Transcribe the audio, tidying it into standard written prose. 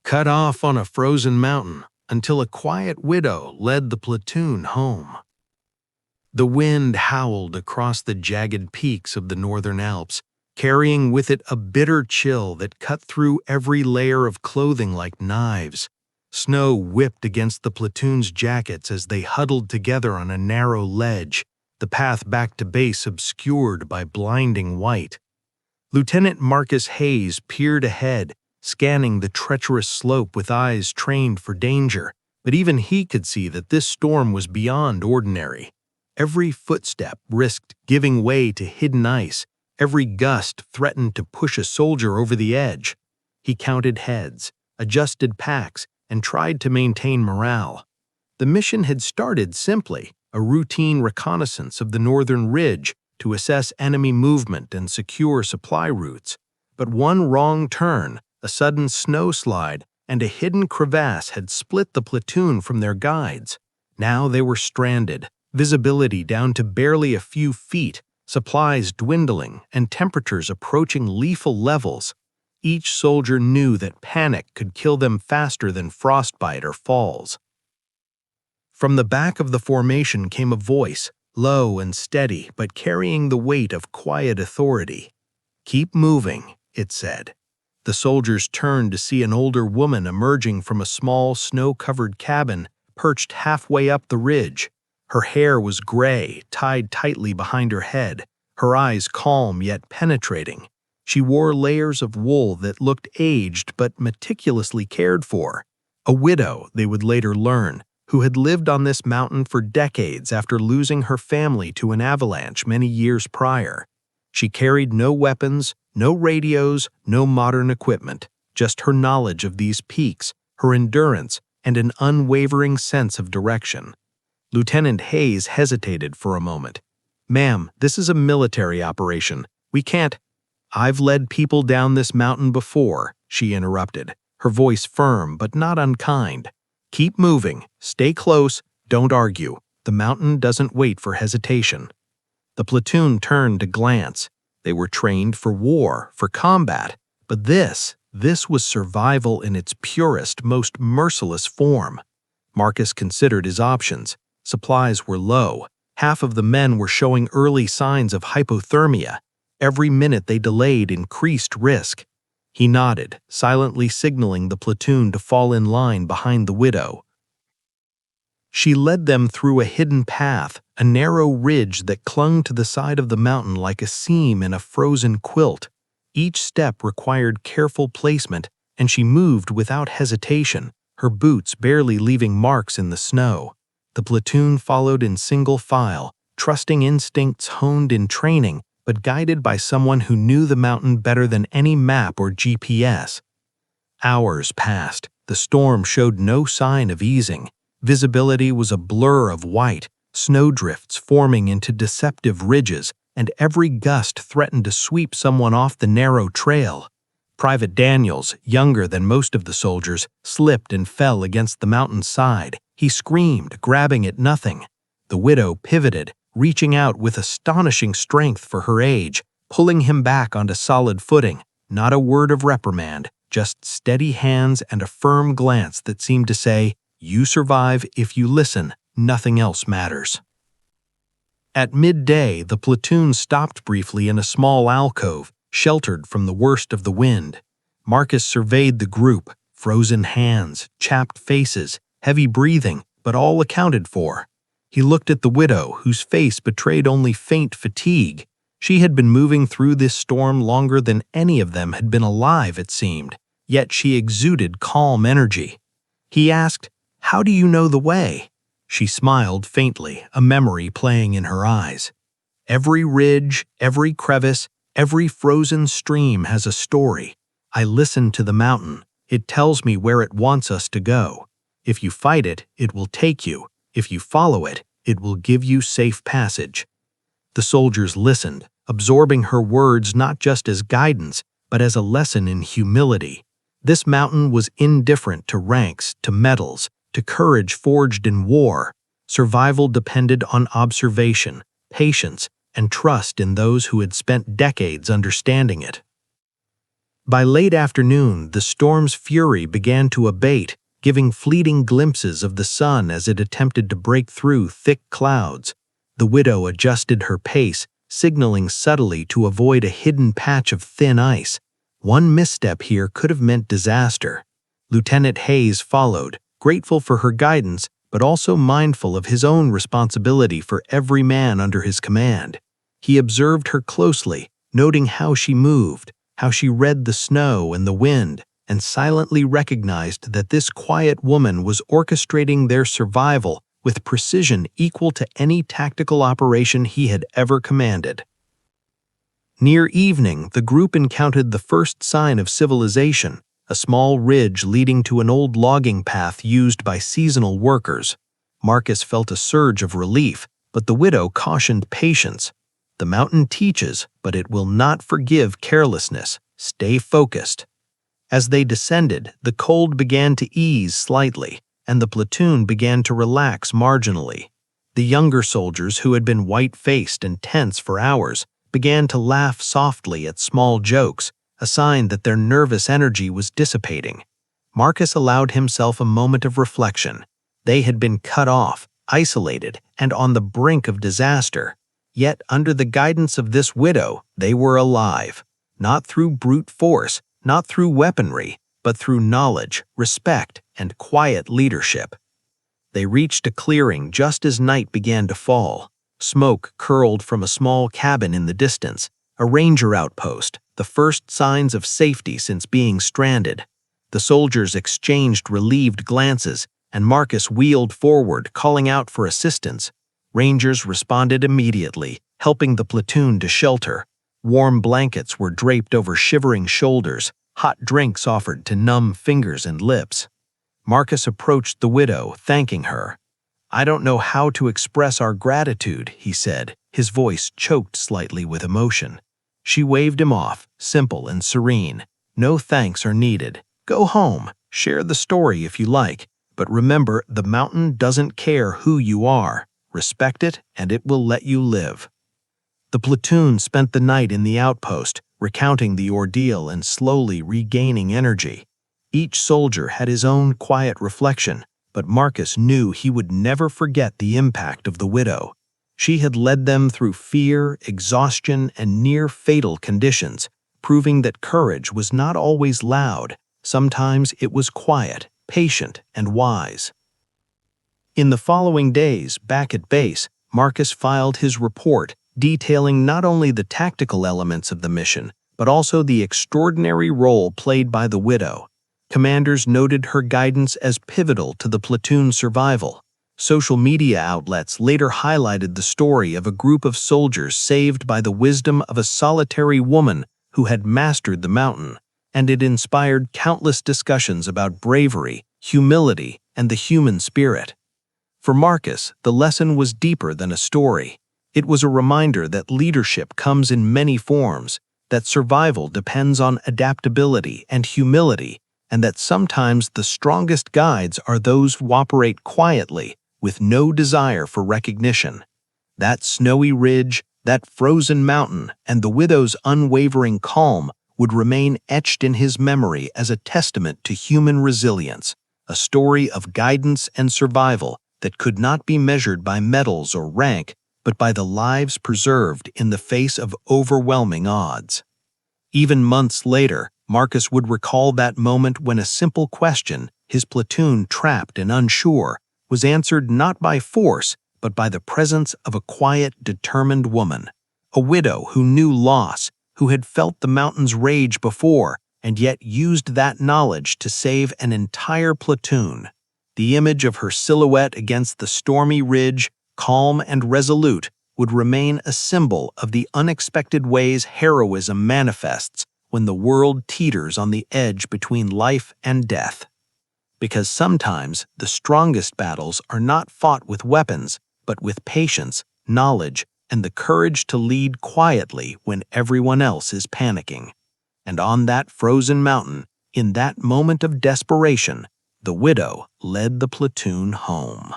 cut off on a frozen mountain until a quiet widow led the platoon home. The wind howled across the jagged peaks of the northern Alps, carrying with it a bitter chill that cut through every layer of clothing like knives. Snow whipped against the platoon's jackets as they huddled together on a narrow ledge, the path back to base obscured by blinding white. Lieutenant Marcus Hayes peered ahead, scanning the treacherous slope with eyes trained for danger, but even he could see that this storm was beyond ordinary. Every footstep risked giving way to hidden ice. Every gust threatened to push a soldier over the edge. He counted heads, adjusted packs, and tried to maintain morale. The mission had started simply, a routine reconnaissance of the northern ridge to assess enemy movement and secure supply routes. But one wrong turn, a sudden snowslide, and a hidden crevasse had split the platoon from their guides. Now they were stranded, visibility down to barely a few feet, supplies dwindling, and temperatures approaching lethal levels. Each soldier knew that panic could kill them faster than frostbite or falls. From the back of the formation came a voice, low and steady, but carrying the weight of quiet authority. "Keep moving," it said. The soldiers turned to see an older woman emerging from a small, snow-covered cabin perched halfway up the ridge. Her hair was gray, tied tightly behind her head, her eyes calm yet penetrating. She wore layers of wool that looked aged but meticulously cared for. A widow, they would later learn, who had lived on this mountain for decades after losing her family to an avalanche many years prior. She carried no weapons, no radios, no modern equipment, just her knowledge of these peaks, her endurance, and an unwavering sense of direction. Lieutenant Hayes hesitated for a moment. "Ma'am, this is a military operation. We can't—" "I've led people down this mountain before," she interrupted, her voice firm but not unkind. "Keep moving, stay close, don't argue. The mountain doesn't wait for hesitation." The platoon turned to glance. They were trained for war, for combat, but this was survival in its purest, most merciless form. Marcus considered his options. Supplies were low. Half of the men were showing early signs of hypothermia. Every minute they delayed increased risk. He nodded, silently signaling the platoon to fall in line behind the widow. She led them through a hidden path, a narrow ridge that clung to the side of the mountain like a seam in a frozen quilt. Each step required careful placement, and she moved without hesitation, her boots barely leaving marks in the snow. The platoon followed in single file, trusting instincts honed in training, but guided by someone who knew the mountain better than any map or GPS. Hours passed. The storm showed no sign of easing. Visibility was a blur of white, snowdrifts forming into deceptive ridges, and every gust threatened to sweep someone off the narrow trail. Private Daniels, younger than most of the soldiers, slipped and fell against the mountain's side. He screamed, grabbing at nothing. The widow pivoted, reaching out with astonishing strength for her age, pulling him back onto solid footing. Not a word of reprimand, just steady hands and a firm glance that seemed to say, "You survive if you listen, nothing else matters." At midday, the platoon stopped briefly in a small alcove, sheltered from the worst of the wind. Marcus surveyed the group, frozen hands, chapped faces, heavy breathing, but all accounted for. He looked at the widow, whose face betrayed only faint fatigue. She had been moving through this storm longer than any of them had been alive, it seemed, yet she exuded calm energy. He asked, "How do you know the way?" She smiled faintly, a memory playing in her eyes. "Every ridge, every crevice, every frozen stream has a story. I listen to the mountain. It tells me where it wants us to go. If you fight it, it will take you. If you follow it, it will give you safe passage." The soldiers listened, absorbing her words not just as guidance, but as a lesson in humility. This mountain was indifferent to ranks, to medals, to courage forged in war. Survival depended on observation, patience, and trust in those who had spent decades understanding it. By late afternoon, the storm's fury began to abate, giving fleeting glimpses of the sun as it attempted to break through thick clouds. The widow adjusted her pace, signaling subtly to avoid a hidden patch of thin ice. One misstep here could have meant disaster. Lieutenant Hayes followed, grateful for her guidance, but also mindful of his own responsibility for every man under his command. He observed her closely, noting how she moved, how she read the snow and the wind, and silently recognized that this quiet woman was orchestrating their survival with precision equal to any tactical operation he had ever commanded. Near evening, the group encountered the first sign of civilization, a small ridge leading to an old logging path used by seasonal workers. Marcus felt a surge of relief, but the widow cautioned patience. The mountain teaches, but it will not forgive carelessness. Stay focused. As they descended, the cold began to ease slightly, and the platoon began to relax marginally. The younger soldiers, who had been white-faced and tense for hours, began to laugh softly at small jokes, a sign that their nervous energy was dissipating. Marcus allowed himself a moment of reflection. They had been cut off, isolated, and on the brink of disaster. Yet, under the guidance of this widow, they were alive. Not through brute force, not through weaponry, but through knowledge, respect, and quiet leadership. They reached a clearing just as night began to fall. Smoke curled from a small cabin in the distance, a ranger outpost, the first signs of safety since being stranded. The soldiers exchanged relieved glances, and Marcus wheeled forward, calling out for assistance. Rangers responded immediately, helping the platoon to shelter. Warm blankets were draped over shivering shoulders, hot drinks offered to numb fingers and lips. Marcus approached the widow, thanking her. "I don't know how to express our gratitude," he said, his voice choked slightly with emotion. She waved him off, simple and serene. "No thanks are needed. Go home, share the story if you like, but remember, the mountain doesn't care who you are. Respect it, and it will let you live." The platoon spent the night in the outpost, recounting the ordeal and slowly regaining energy. Each soldier had his own quiet reflection, but Marcus knew he would never forget the impact of the widow. She had led them through fear, exhaustion, and near-fatal conditions, proving that courage was not always loud. Sometimes it was quiet, patient, and wise. In the following days, back at base, Marcus filed his report, detailing not only the tactical elements of the mission, but also the extraordinary role played by the widow. Commanders noted her guidance as pivotal to the platoon's survival. Social media outlets later highlighted the story of a group of soldiers saved by the wisdom of a solitary woman who had mastered the mountain, and it inspired countless discussions about bravery, humility, and the human spirit. For Marcus, the lesson was deeper than a story. It was a reminder that leadership comes in many forms, that survival depends on adaptability and humility, and that sometimes the strongest guides are those who operate quietly, with no desire for recognition. That snowy ridge, that frozen mountain, and the widow's unwavering calm would remain etched in his memory as a testament to human resilience, a story of guidance and survival that could not be measured by medals or rank, but by the lives preserved in the face of overwhelming odds. Even months later, Marcus would recall that moment when a simple question, his platoon trapped and unsure, was answered not by force, but by the presence of a quiet, determined woman, a widow who knew loss, who had felt the mountain's rage before, and yet used that knowledge to save an entire platoon. The image of her silhouette against the stormy ridge, calm and resolute, would remain a symbol of the unexpected ways heroism manifests when the world teeters on the edge between life and death. Because sometimes the strongest battles are not fought with weapons, but with patience, knowledge, and the courage to lead quietly when everyone else is panicking. And on that frozen mountain, in that moment of desperation, the widow led the platoon home.